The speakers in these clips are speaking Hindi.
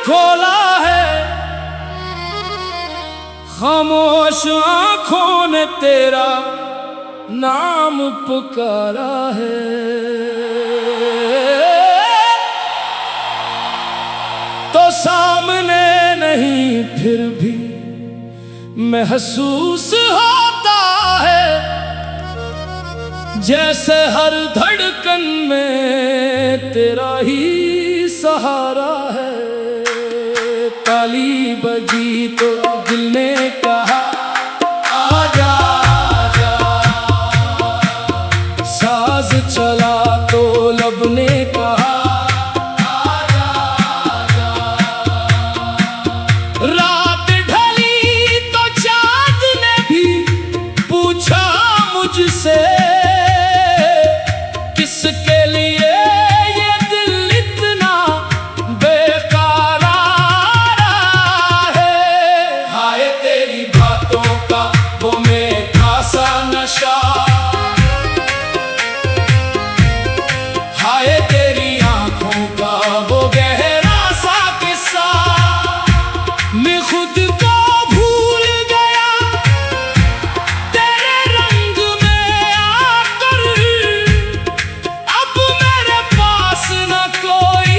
खोला है, खामोश आंखों ने तेरा नाम पुकारा है। तो सामने नहीं फिर भी महसूस होता है, जैसे हर धड़कन में तेरा ही सहारा है। ताली बजी तो दिल ने कहा आजा आजा, साज चला तो लब ने कहा आजा आजा। रात ढली तो चांद ने भी पूछा मुझसे, किसके लिए ये दिल इतना बेकरार है। हाय तेरी बातों का वो मीठा सा नशा, हाय तेरी आंखों का वो गहरा सा किस्सा। मैं खुद को भूल गया तेरे रंग में आकर, अब मेरे पास न कोई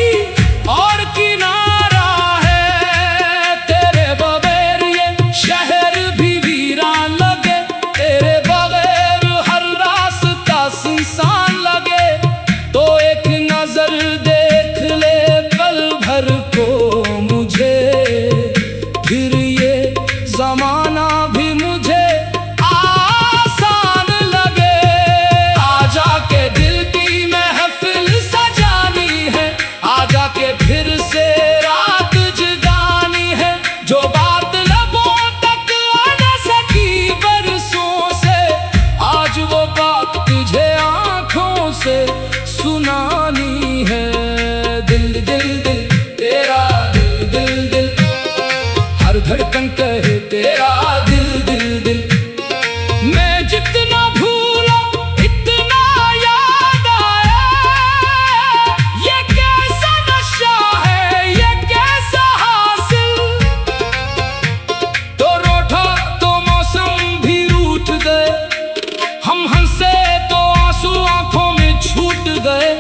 और किनारा है। तेरे बगैर ये शहर भी वीरान लगे, तेरे बगैर हर रास्ता सुनसान लगे। तो एक नजर देख ले पल भर को मुझे, फिर ये जमाना भी मुझे आसान लगे। आजा के दिल की महफिल सजानी है, आजा के फिर से रात जगानी है। जो बात लबों तक आ न सकी बरसों से, आज वो बात तुझे आंखों से सुनानी है। दिल दिल दिल तेरा दिल दिल दिल, हर धड़कन कहे तेरा दिल दिल दिल। मैं जितना भूला इतना याद आया, ये कैसा नशा है ये कैसा हासिल। तो रूठा तो मौसम भी रूठ गए, हम हंसे तो आंसू आंखों में छूट गए।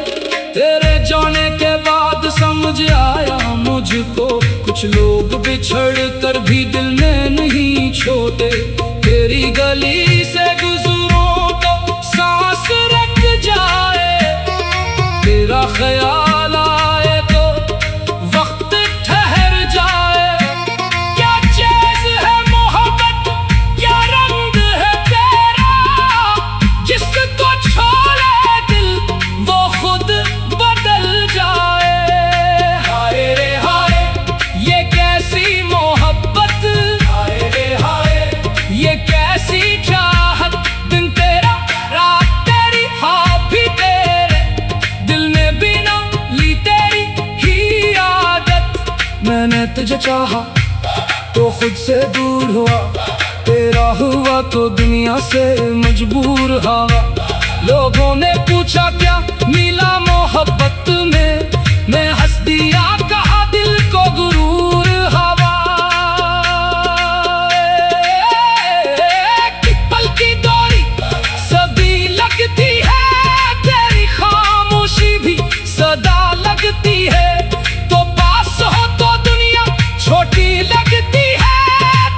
तेरे जाने के बाद समझ आया मुझको, कुछ लोग बिछड़ कर भी दिल में नहीं छोड़े। तेरी गली से गुजरूं तो सांस रुक जाए, तेरा ख्याल आए तो वक्त ठहर जाए। क्या चीज है मोहब्बत, क्या रंग है तेरा, जिसको छोड़े दिल वो खुद बदल जाए। हाय रे हाय ये कैसी मोहब्बत, हाय रे हाय ये कैसी चाहत। दिन तेरा रात तेरी हाँ भी तेरे, दिल ने बिना ली तेरी ही आदत। मैंने तुझे चाहा तो खुद से दूर हुआ, तेरा हुआ तो दुनिया से मजबूर हवा। लोगों ने पूछा क्या मिला मोहब्बत में, मैं हंस दिया कहा दिल को गुरूर हवा। कि पल की डोरी सदी लगती है, तेरी खामोशी भी सदा लगती है। तो पास हो तो दुनिया छोटी लगती है,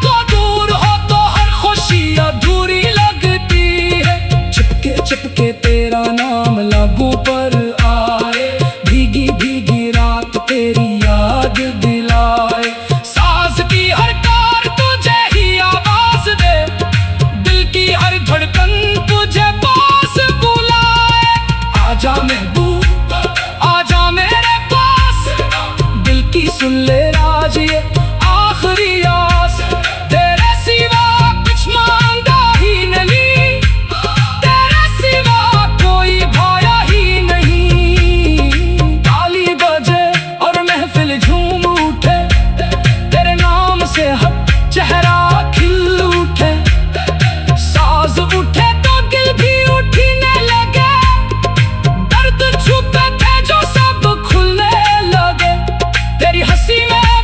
तो दूर हो तो हर खुशी अधूरी लगती है। चिपके चिपके तेरा नाम लबों पर आए, भीगी भीगी रात तेरी याद दिलाए। सांस की हर तार तुझे ही आवाज दे, दिल की हर धड़कन तुझे पास बुलाए। आजा महबूब आजा मेरे पास, दिल की सुन ले राज ये आखिरी आस। तेरे सिवा कुछ मांगा ही नहीं, तेरे सिवा कोई भाया ही नहीं। ताली बजे और महफिल झूम उठे, तेरे नाम से हर चेहरा खिल उठे। साज उठे तो दिल भी उठने लगे, दर्द छुपे थे जो सब खुलने लगे। तेरी हंसी में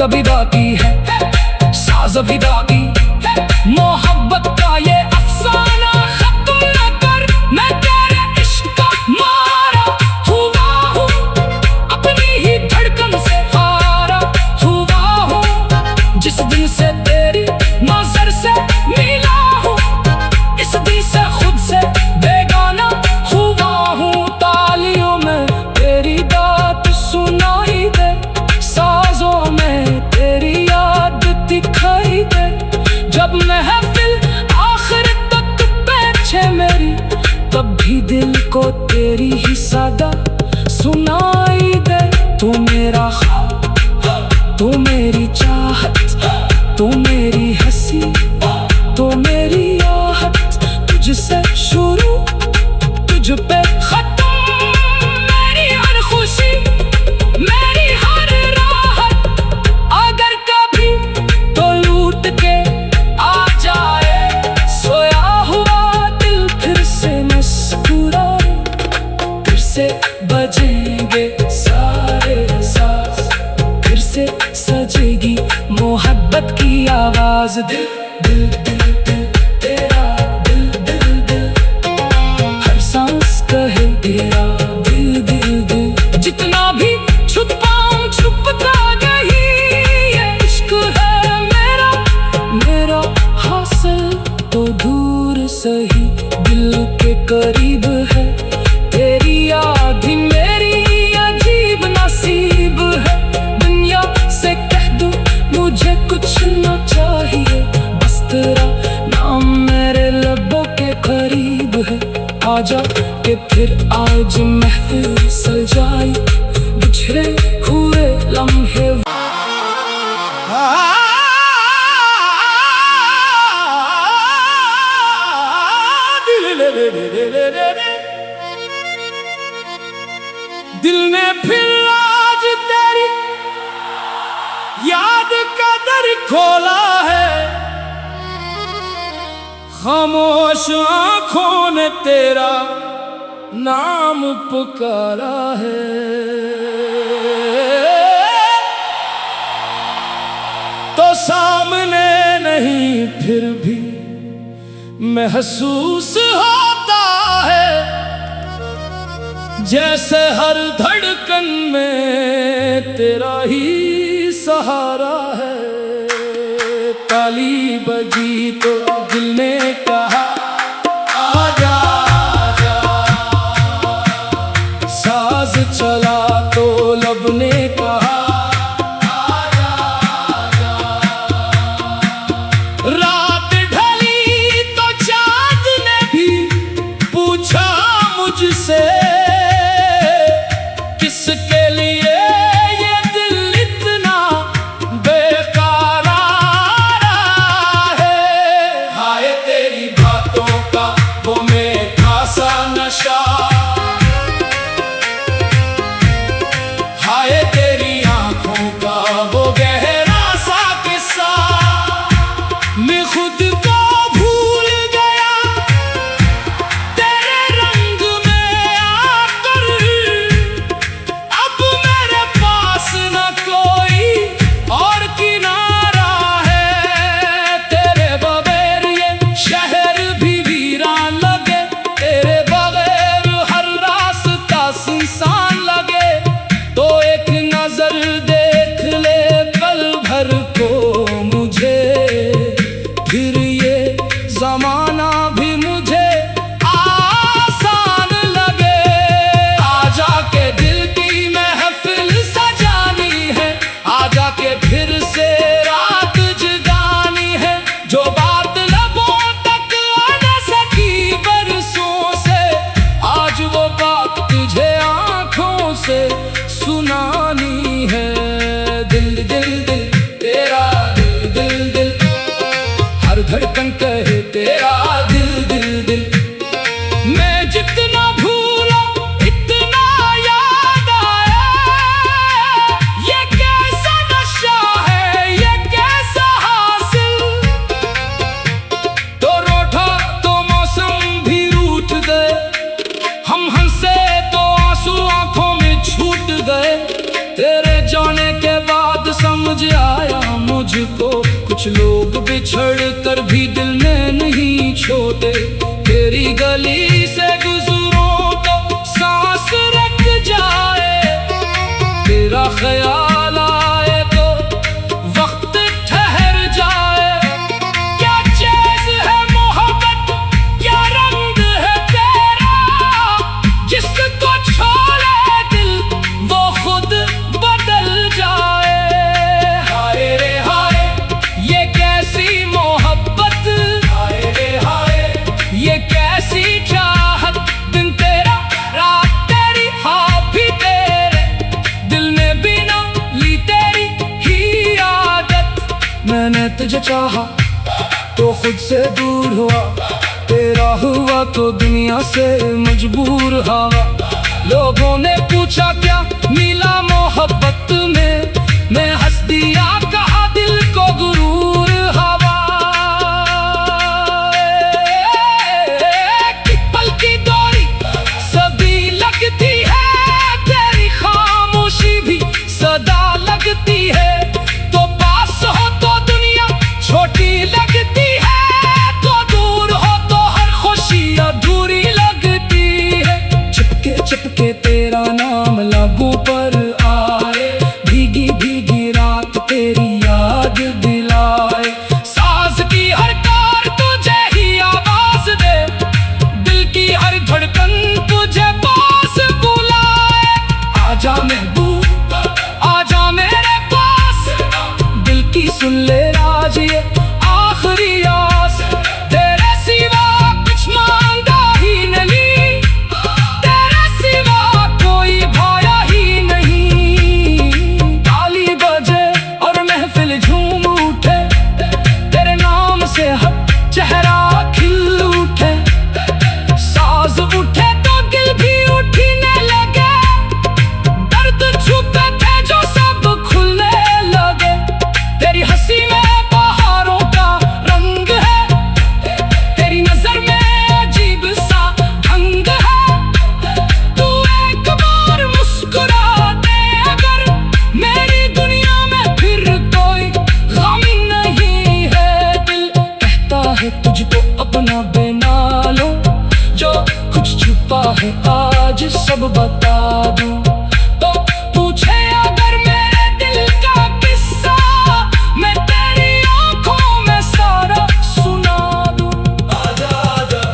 विदा की है, साज विदा की। मोहब्बत का ये अफसाना खत्म न कर, मैं तेरे इश्क का मारा हुआ हूँ, अपनी ही धड़कन से हारा हुआ हूँ। जिस दिन से तेरी नजर से मिला हूँ, इस दिन से खुद से बेगाना हुआ हूँ। तालियों में तेरी बात सुनाई दे, साजों में तेरी याद दिखाई दे। जब महफिल आखिर तक पहुंचे मेरी, तब भी दिल को तेरी ही सदा सुनाई दे। तू मेरा ख्वाब, तू मेरी चाहत, तू मेरी हंसी, तू मेरी आहट। तुझसे शुरू, तुझ पे खत्म, मेरी हर खुशी, मेरी हर राहत। अगर कभी तो लूट के आ जाए, सोया हुआ दिल फिर से मुस्कुराए। फिर से बजेंगे सारे साज, फिर से सजेगी मोहब्बत की आवाज। दिल दिल दिल दिल तेरा, दिल दिल दिल, हर सांस कहे तेरा दिल दिल दिल। जितना भी छुपाऊं छुपता नहीं, ये इश्क है मेरा मेरा हासिल तो दूर सही दिल के करीब है। तेरी याद ही मेरी अजीब नसीब है। दुनिया से कह दूं मुझे कुछ न चाहिए, बस तेरा नाम मेरे लबों के करीब है। आजा के फिर आज महफिल सजाई, बिछड़े हुए लम्हे। दिल ने फिर आज तेरी याद का दर खोला है, खामोश आंखों ने तेरा नाम पुकारा है। तो सामने नहीं फिर भी महसूस होता है, जैसे हर धड़कन में तेरा ही सहारा है। ताली बजी तो दिल ने कहा आजा आजा, साज चला तो लब ने कहा आजा आजा। रात ढली तो चांद ने भी पूछा मुझसे, किसके लिए ये दिल इतना बेकरार है। हाय तेरी बातों का वो मीठा सा नशा, हाय तेरी आंखों का वो गहरा सा किस्सा। मैं खुद को भूल गया तेरे रंग में मुझको। कुछ लोग बिछड़ कर भी दिल में नहीं छोड़ते। तेरी गली से गुजरूं तो सांस रुक जाए, तेरा ख्याल आए तो वक्त ठहर जाए। क्या चीज़ है मोहब्बत, क्या रंग है तेरा, जिसको छोड़े दिल वो खुद बदल जाए। हाय रे हाय, ये कैसी मोहब्बत, हाय रे हाय, ये कैसी चाहत। दिन तेरा रात तेरी हाँ भी तेरे, दिल ने बिना ली तेरी ही आदत। मैंने तुझे चाहा तो खुद से दूर हुआ, तेरा हुआ तो दुनिया से मजबूर हवा। लोगों ने पूछा क्या मिला मोहब्बत में, मैं हंस दिया कहा दिल को गुरूर हवा। पल की डोरी सदी लगती है, तेरी खामोशी भी सदा लगती है। तो पास हो तो दुनिया छोटी लगती है, तो दूर हो तो हर खुशी अधूरी लगती है। चिपके चिपके तेरा नाम लाबों पर आए, भीगी भीगी रात तेरी याद दिलाए। सांस की हर तार तुझे ही आवाज दे, दिल की हर धड़कन तुझे पास बुलाए। आजा महबूब आजा मेरे पास, दिल की सुन ले राज ये आखिरी आस। तेरे सिवा कुछ मांगा ही नहीं, तेरे सिवा कोई भाया ही नहीं। ताली बजे और महफिल झूम उठे, तेरे नाम से हर चेहरा खिल उठे। साज उठे तो दिल भी उठने लगे, दर्द छुपे थे जो सब खुलने लगे। तेरी हंसी में बहारों का रंग है, तेरी नजर में अजीब सा ढंग है। तू एक बार मुस्कुरा दे अगर, मेरी दुनिया में फिर कोई गम नहीं है। दिल कहता है तुझको अपना बना लो, जो कुछ छुपा है आज सब बता दूं। तो पूछे अगर मेरे दिल का किस्सा, मैं तेरी आंखों में सारा सुना दूं।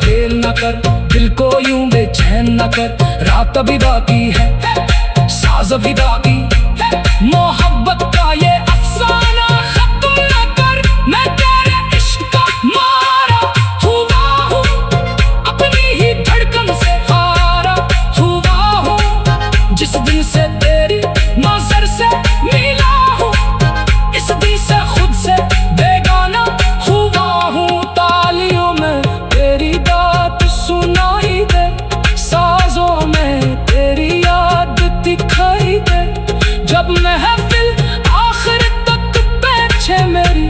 खेल न कर दिल को यूं बेचैन न कर, रात अभी बाकी है साज अभी बाकी। मोहब्बत का ये अफसाना खत्म न कर, मैं तेरे इश्क का मारा हुआ हूँ, अपनी ही धड़कन से हारा हुआ हूँ। जिस दिन से तेरी नजर से मिला हूँ, इस दिन से खुद से बेगाना हुआ हूँ। तालियों में तेरी बात सुनाई दे, साजों में तेरी याद दिखाई दे। जब महफिल आखिर तक पहुंचे मेरी,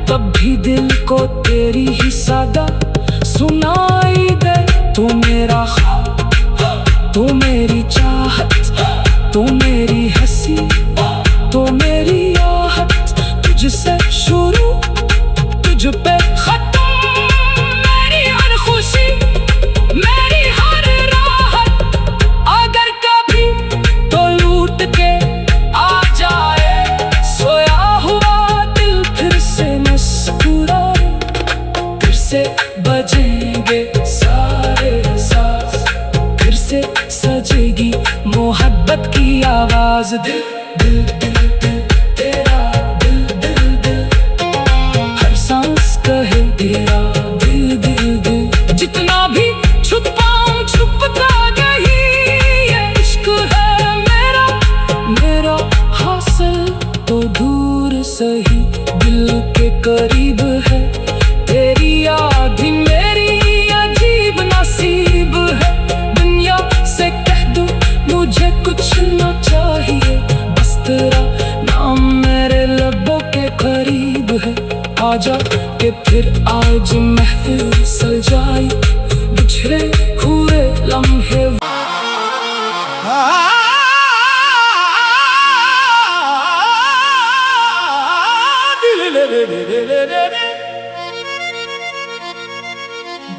तब भी दिल को तेरी ही सदा सुनाई दे। तू मेरा ख्वाब, तू मेरी चाहत, तू मेरी हंसी, तू मेरी आहट। तुझसे शुरू तुझ पे खत्म, मेरी हर खुशी मेरी हर राहत। अगर कभी तो लूट के आ जाए, सोया हुआ दिल फिर से मुस्कुराए। फिर से बजेंगे सारे साज, फिर से सजेगी मोहब्बत की आवाज। दिल दिल दिल दिल तेरा दिल दिल दिल, हर सांस कहे तेरा दिल दिल दिल। जितना भी छुपाऊं छुपता नहीं, ये इश्क है मेरा मेरा हासिल तो दूर सही दिल के करीब है। तेरी याद ही मेरी अजीब नसीब है। दुनिया से कह दूं मुझे कुछ न चाहिए, बस तेरा नाम मेरे लबों के करीब है। आजा के फिर आज महफिल सजाई, बिछड़े हुए लम्हे। दिल ले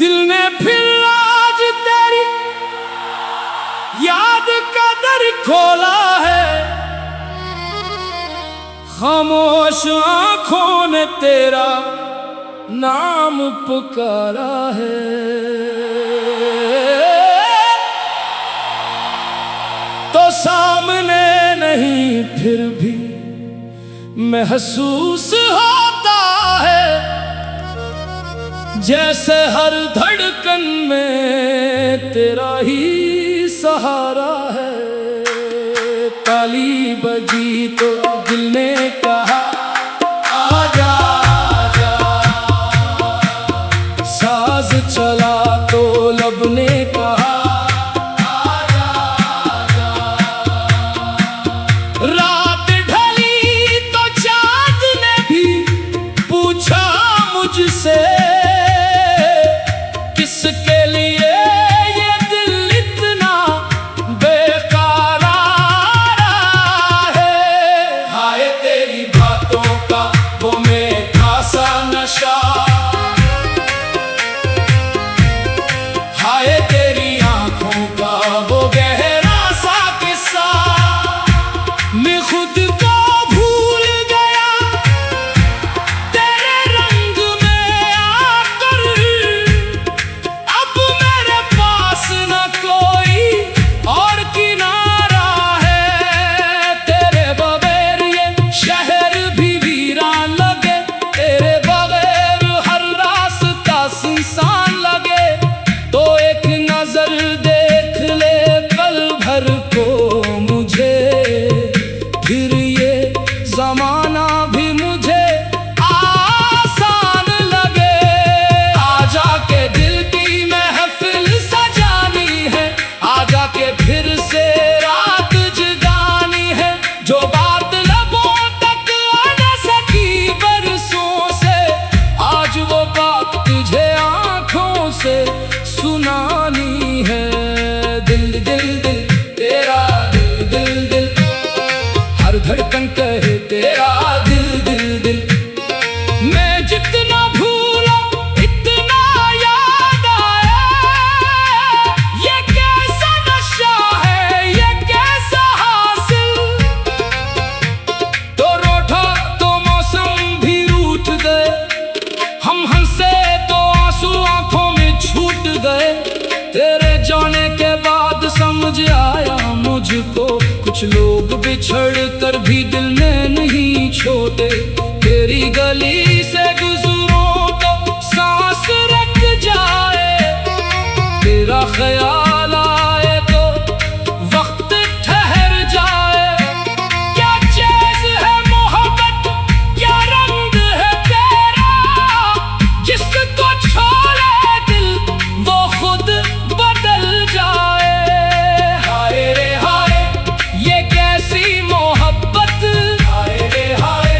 दिल ने फिर आज तेरी याद का दर खोला है, खामोश आंखों ने तेरा नाम पुकारा है। तो सामने नहीं फिर भी महसूस होता है, जैसे हर धड़कन में तेरा ही सहारा है। ताली बजी तो दिल ने कहा आजा आजा, साज चला तो लब ने कहा आजा आजा। रात ढली तो चांद ने भी पूछा मुझसे, किसके लिए ये दिल इतना बेकरार है। हाय तेरी बातों का वो मीठा सा नशा, हाय तेरी आंखों का वो गहरा सा किस्सा। मैं खुद को भूल गया तेरे रंग में आकर, अब मेरे पास न कोई और किनारा है। तेरे बगैर ये शहर भी वीरान लगे, तेरे बगैर हर रास्ता सुनसान लगे। तो एक नजर देख ले पल भर को मुझे, फिर ये जमाना भी मुझे आसान लगे। आजा के दिल की महफिल सजानी है, आजा के फिर से रात जगानी है। जो बात लबों तक आ न सकी बरसों से, आज वो बात तुझे आंखों से सुनानी है। दिल दिल दिल तेरा दिल दिल दिल, हर धड़कन कहे तेरा दिल दिल दिल। मैं जितना भूला इतना याद आया, ये कैसा नशा है ये कैसा हासिल। तो रोठा तो मौसम भी रूठ गए, हम हंसे तो आंसू आंखों में छूट गए। तेरे जाने के बाद समझ आया मुझको, कुछ लोग बिछड़ कर भी दिल में नहीं छोड़े। तेरी गली से गुजरूं तो सांस रुक जाए, तेरा ख्याल आए तो वक्त ठहर जाए। क्या चीज है मोहब्बत, क्या रंग है तेरा, जिसको छोड़े दिल वो खुद बदल जाए। हाय रे हाय ये कैसी मोहब्बत, हाय रे हाय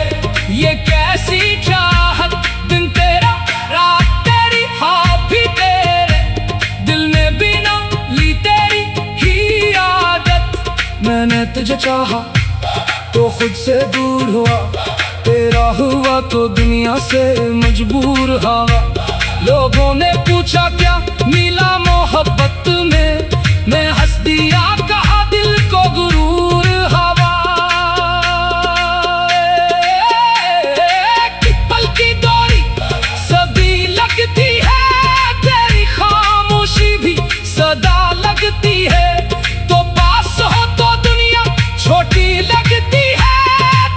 ये कैसी चाहत। दिन तेरा रात तेरी हाँ भी तेरे, दिल ने बिना ली तेरी ही आदत। मैंने तुझे चाहा तो खुद से दूर हुआ, तेरा हुआ तो दुनिया से मजबूर हवा। लोगों ने पूछा क्या मिला मोहब्बत में, मैं हंस दिया कहा दिल को गुरूर हवा। पल की डोरी सदी लगती है, तेरी खामोशी भी सदा लगती है। तो पास हो तो दुनिया छोटी लगती है,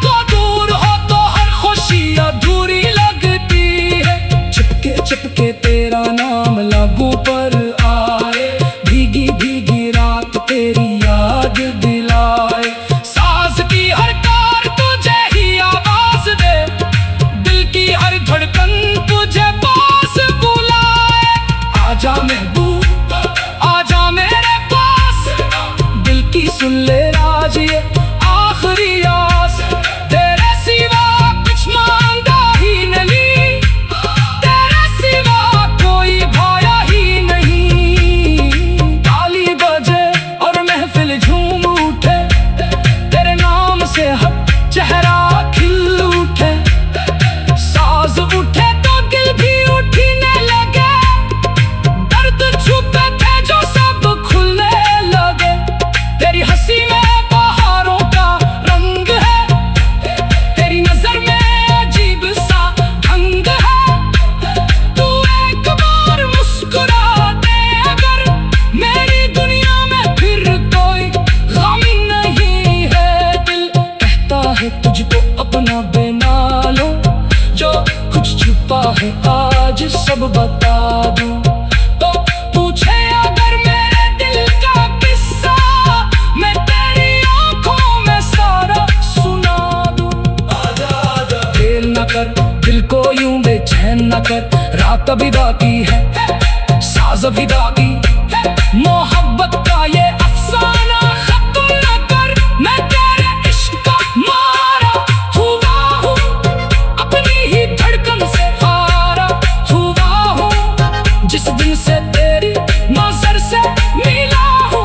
तो दूर हो तो हर खुशी अधूरी लगती है। चिपके चिपके तेरा नाम लबों पर आए, भीगी भीगी रात तेरी याद दिलाए। सांस की हर तार तुझे ही आवाज दे, दिल की हर धड़कन तुझे पास बुलाए। आजा महबूब आजा मेरे पास, दिल की सुन ले राज ये आखिरी आस। तेरे सिवा कुछ मांगा ही नहीं, तेरे सिवा कोई भाया ही नहीं। ताली बजे और महफिल झूम उठे, तेरे नाम से हर चेहरा खिल उठे। साज उठे तो दिल भी उठने लगे, रात विदा की है, साज विदा की, मोहब्बत का ये अफसाना खत्म न कर। मैं तेरे इश्क का मारा हुआ हूँ, अपनी ही धड़कन से हारा हुआ हूँ। जिस दिन से तेरी नजर से मिला हूँ,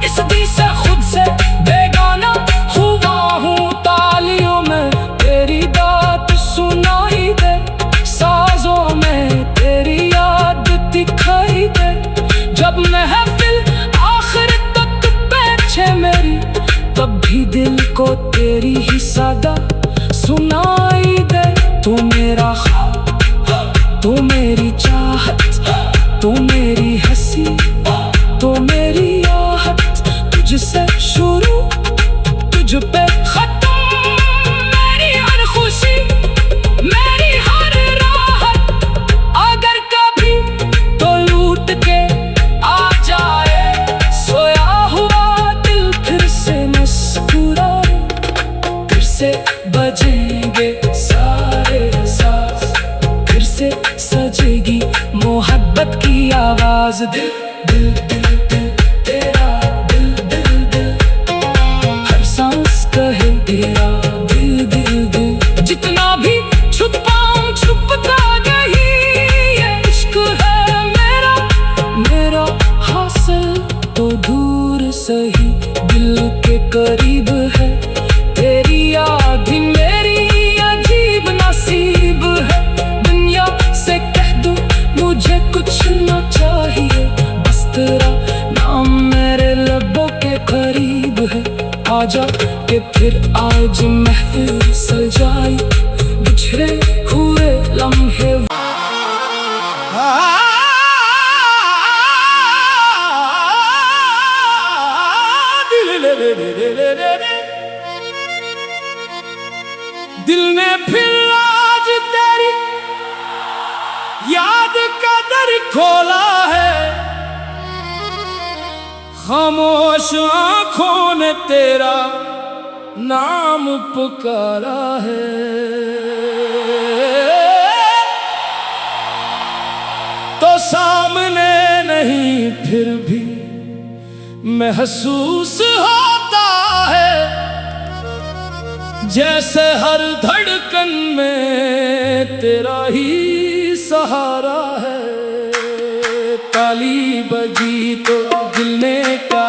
इस दिन से खुद से बेगाना हुआ हूँ। तालियों में तेरी बात सुनाई दे, साजों में तेरी याद दिखाई दे। जब महफिल आखिर तक पीछे मेरी, तब भी दिल को तेरी ही सदा सुनाई दे। तू मेरा ख्वाब, तू मेरी चाहत, तू मेरी हंसी, तू मेरी आहट। तुझसे शुरू, तुझ पे खत्म, मेरी हर खुशी, मेरी हर राहत। अगर कभी तो लूट के आ जाए, सोया हुआ दिल फिर से मुस्कुराए। फिर से बजेंगे सारे साज, फिर से सजेगी मोहब्बत की आवाज। दिल दिल दिल दिल तेरा, दिल दिल दिल, हर सांस कहे तेरा दिल दिल दिल। जितना भी छुपाऊं छुपता नहीं, ये इश्क है मेरा मेरा हासिल तो दूर सही दिल के करीब है। तेरी याद ही मेरी अजीब नसीब है। दुनिया से कह दूं मुझे कुछ न चाहिए, बस तेरा नाम मेरे लबों के करीब है। आजा के फिर आज महफिल सजाई, बिछड़े हुए लम्हे। दिल ने फिर आज तेरी याद का दर खोला है, खामोश आंखों ने तेरा नाम पुकारा है। तो सामने नहीं फिर भी महसूस होता है, जैसे हर धड़कन में तेरा ही सहारा है। ताली बजी तो दिल ने क्या